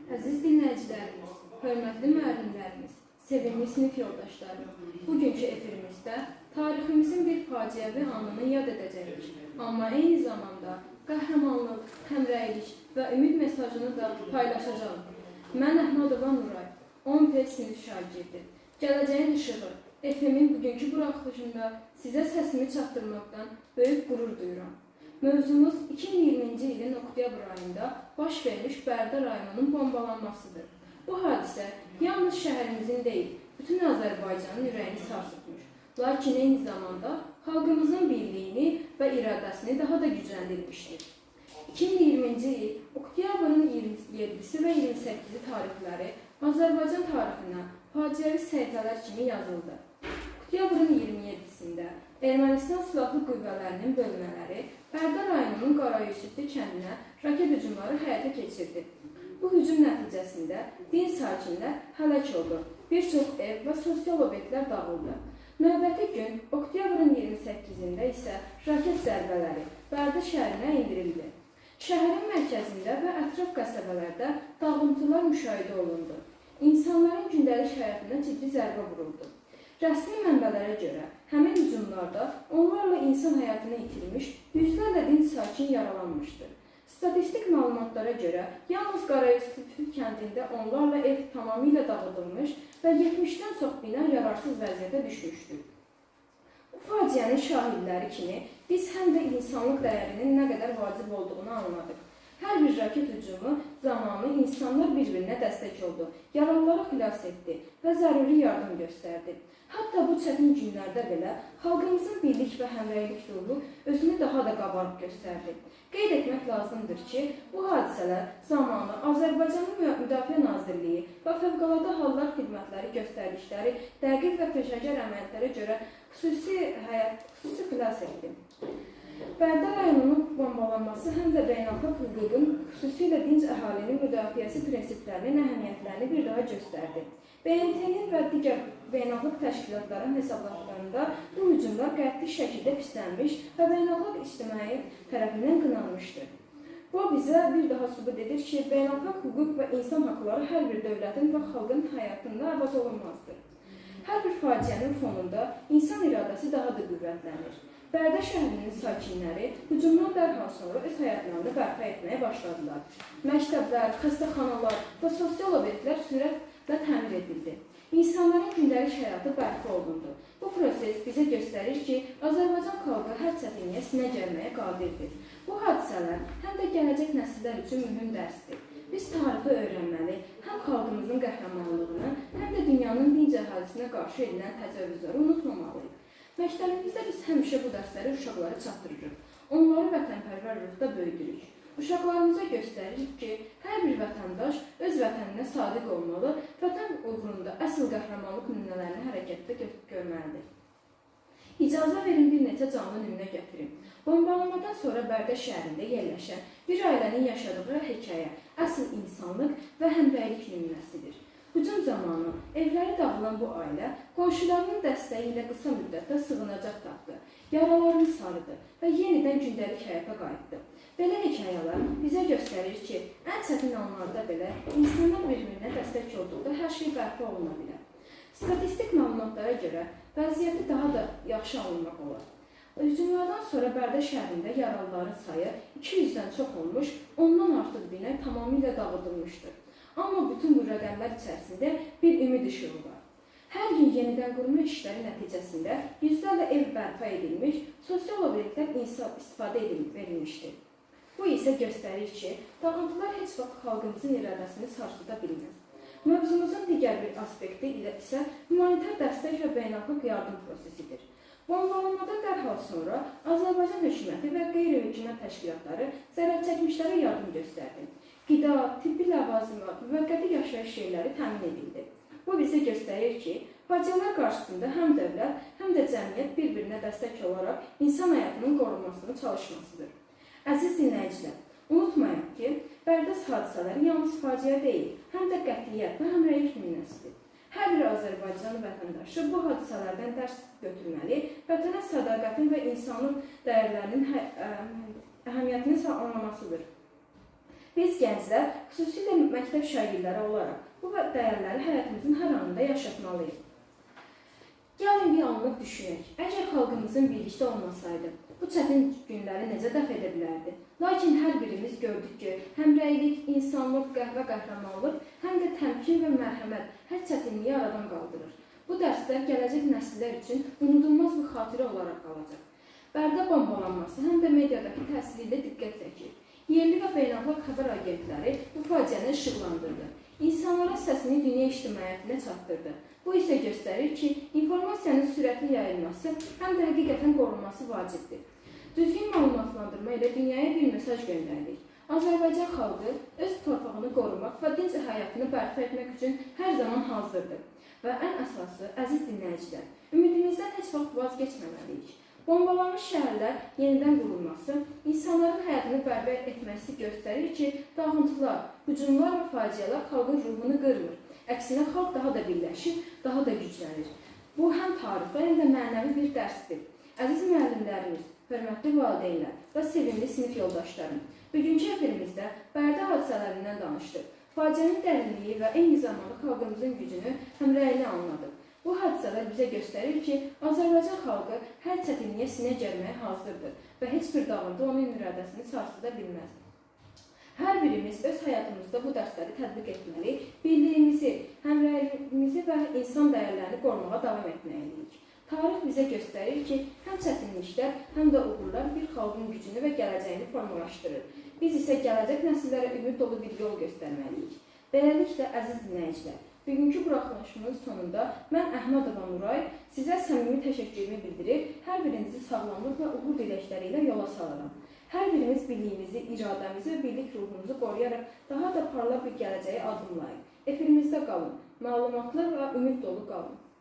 Əziz dinləyicilərimiz, hörmətli müəllimlərimiz, sevimli sinif yoldaşlarım, bugünkü efirimizdə tariximizin bir faciəvi anını yad edəcəyik. Amma eyni zamanda qəhrəmanlıq, həmrəylik və ümid mesajını da paylaşacağım. Mən Əhmədova Nuray, 10P sinif şagirdi. Gələcəyin işığı, FM-in bugünkü buraxılışında sizə səsimi çatdırmaqdan böyük qürur duyuram. Mövzumuz 2020-ci ilin oktyabr ayında baş vermiş Bərdə rayonunun bombalanmasıdır. Bu hadisə yalnız şəhərimizin deyil, bütün Azərbaycanın ürəyini sarsıtmış. Lakin eyni zamanda xalqımızın birliyini və iradəsini daha da gücləndirmişdir. 2020-ci il oktyabrın 27-si və 28-i tarixləri Azərbaycan tarixinə faciəvi səhifələr kimi yazıldı. Oktyabrın 27-sində Ermənistan Silahlı Qüvvələrinin bölmələri Bərdə rayonunun Qarayüsüflü kəndinə raket hücumları həyata keçirdi. Bu hücum nəticəsində din sakinlər həlak oldu. Bir çox ev və sosial obyektlər dağıldı. Növbəti gün, oktyabrın 28-də isə raket zərbələri Bərdə şəhərinə indirildi. Şəhərin mərkəzində və ətraf qəsəbələrdə dağıntılar müşahidə olundu. İnsanların gündəlik həyatına ciddi zərbə vuruldu. Rəsmi mənbələrə görə, həmin hücumlarda onlarla insan həyatını itirmiş, yüzlərlə din sakin yaralanmışdır. Statistik məlumatlara görə, yalnız Qarayüsüflü kəndində onlarla ev tamamilə dağıdılmış və 70-dən çox bina yararsız vəziyyətə düşmüşdür. Bu faciənin şahidləri kimi biz həm də insanlıq dəyərinin nə qədər vacib olduğunu anladıq. Hər bir raket hücumu zamanı insanlar bir-birinə dəstək oldu, yaralıları xilas etdi və zəruri yardım göstərdi. Hətta bu çətin günlərdə belə xalqımızın birlik və həmrəylik ruhu özünü daha da qabarıq göstərdi. Qeyd etmək lazımdır ki, bu hadisələr zamanı Azərbaycanın Müdafiə Nazirliyi və Fövqəladə Hallar Xidmətləri göstərdikləri dəqiq və peşəkar əməliyyatlara görə xüsusi xilas etdi. Bərdə rayonunun bombalanması həm də beynəlxalq hüququn, xüsusilə dinc əhalinin müdafiəsi prinsiplərinin əhəmiyyətlərini bir daha göstərdi. BMT-nin və digər beynəlxalq təşkilatların hesablatlarında bu hücumlar qəti şəkildə pislənmiş və beynəlxalq ictimai tərəfindən qınanmışdır. Bu bizə bir daha sübut edir ki, beynəlxalq hüquq və insan haqları hər bir dövlətin və xalqın həyatında əvəz olunmazdır. Hər bir faciənin fonunda insan iradəsi daha da qüvvətlənir. Bərdə şəhərinin sakinləri hücumdan dərhal sonra öz həyatlarını bərpa etməyə başladılar. Məktəblər, xəstəxanalar və sosial obyektlər sürətlə təmir edildi. İnsanların gündəlik həyatı bərpa olundu. Bu proses bizə göstərir ki, Azərbaycan xalqı hər çətinliyə sinə gəlməyə qadirdir. Bu hadisələr həm də gələcək nəsillər üçün mühüm dərsdir. Biz tarixi öyrənməli, həm xalqımızın qəhrəmanlığını, həm də dünyanın dinc əhalisinə qarşı edilən təcavüzləri unutmamalıyıq. Məktəbimizdə biz həmişə bu dərsləri uşaqlara çatdırırıq. Onları vətənpərvər ruhda böyüdürük. Uşaqlarımıza göstəririk ki, hər bir vətəndaş öz vətəninə sadiq olmalı, vətən uğrunda əsl qəhrəmanlıq nümunələrini hərəkətdə görməlidir. İcazə verin bir neçə canlı nümunə gətirim. Bombalanmadan sonra Bərdə şəhərində yerləşən bir ailənin yaşadığı hekayə əsl insanlıq və həmrəylik nümunəsidir. Hücum zamanı evləri dağılan bu ailə qonşularının dəstəyi ilə qısa müddətdə sığınacaq tapdı, yaralarını sarıdı və yenidən gündəlik həyata qayıtdı. Belə hekayələr bizə göstərir ki, ən çətin anlarda belə insanlar bir-birinə dəstək olduqda hər şey bərpa oluna bilər. Statistik məlumatlara görə vəziyyəti daha da yaxşı alınmaq olar. Hücumlardan sonra Bərdə şəhərində yaralıların sayı 200-dən çox olmuş, ondan artıq bina tamamilə dağıdılmışdır. Amma bütün bu rəqəmlər içərisində bir ümid işığı var. Hər gün yenidən qurma işləri nəticəsində yüzlərlə ev bərpa edilmiş, sosial obyektlər istifadə verilmişdir. Bu isə göstərir ki, dağıntılar heç vaxt xalqımızın iradəsini sarsıda bilməz. Mövzumuzun digər bir aspekti isə humanitar dəstək və beynəlxalq yardım prosesidir. Bombalanmadan dərhal sonra Azərbaycan hökuməti və qeyri-hökumət təşkilatları zərər çəkmişlərə yardım göstərdi. Qida, tibbi ləvazimat, müvəqqəti yaşayış yerləri təmin edildi. Bu bizə göstərir ki, faciələr qarşısında həm dövlət, həm də cəmiyyət bir-birinə dəstək olaraq insan həyatının qorunmasına çalışmasıdır. Əziz dinləyicilər, unutmayın ki, Bərdə hadisələri yalnız faciə deyil, həm də qətiyyət və həmrəylik nümunəsidir. Hər bir Azərbaycan vətəndaşı bu hadisələrdən dərs götürməli, vətənə sədaqətin və insanlıq dəyərlərinin əhəmiyyətini anlamasıdır. Biz gənclər, xüsusilə məktəb şagirdləri olaraq bu dəyərləri həyatımızın hər anında yaşatmalıyıq. Gəlin bir anlıq düşünək. Əgər xalqımızın birlikdə olmasaydı, bu çətin günləri necə dəf edə bilərdi? Lakin hər birimiz gördük ki, həmrəylik, insanlıq, qəhvə qəhrəmanlıq, həm də təmkin və mərhəmət hər çətinliyi aradan qaldırır. Bu dərslər gələcək nəsillər üçün unudulmaz bir xatirə olaraq qalacaq. Bərdə bombalanması həm də mediadakı təsiri ilə diqqət çəkir. Yerli və beynəlxalq xəbər agentləri bu faciəni işıqlandırdı. İnsanlara səsini dünya ictimaiyyətinə çatdırdı. Bu isə göstərir ki, informasiyanın sürətli yayılması həm də həqiqətən qorunması vacibdir. Düzgün məlumatlandırma ilə dünyaya bir mesaj göndəririk. Azərbaycan xalqı öz torpağını qorumaq və dinc həyatını bərpa etmək üçün hər zaman hazırdır. Və ən əsası, əziz dinləyicilər, ümidimizdən heç vaxt vazgeçməməliyik. Bombalanmış şəhərlər yenidən qurulması, insanların həyatını bərpa etməsi göstərir ki, dağıntılar, hücumlar və faciələr xalqın ruhunu qırmır. Əksinə, xalq daha da birləşir, daha da güclənir. Bu, həm tarixi, həm də mənəvi bir dərsdir. Əziz müəllimlərimiz, hörmətli valideynlər və sevimli sinif yoldaşlarım, bugünkü efirimizdə Bərdə hadisələrindən danışdıq. Faciənin dərinliyi və eyni zamanda xalqımızın gücünü həmrəyli anladıq. Bu hadisələr bizə göstərir ki, Azərbaycan xalqı hər çətinliyə sinə gərməyə hazırdır və heç bir dağıntı onun iradəsini sarsıda bilməz. Hər birimiz öz həyatımızda bu dərsləri tətbiq etməli, birliyimizi, həmrəyliyimizi və insan dəyərlərini qorumağa davam etməliyik. Tarix bizə göstərir ki, həm çətinliklər, həm də uğurlar bir xalqın gücünü və gələcəyini formalaşdırır. Biz isə gələcək nəsillərə ümid dolu bir yol göstərməliyik. Beləliklə, əziz dinləyicilər, bugünkü buraxılışımın sonunda mən Əhmədova Nuray sizə səmimi təşəkkürümü bildirir, hər birinizi sağlamlıq və uğur diləkləri ilə yola salaram. Hər birimiz birliyimizi, iradəmizi və birlik ruhumuzu qoruyaraq daha da parlaq bir gələcəyə addımlayın. Efirimizdə qalın, məlumatlı və ümid dolu qalın.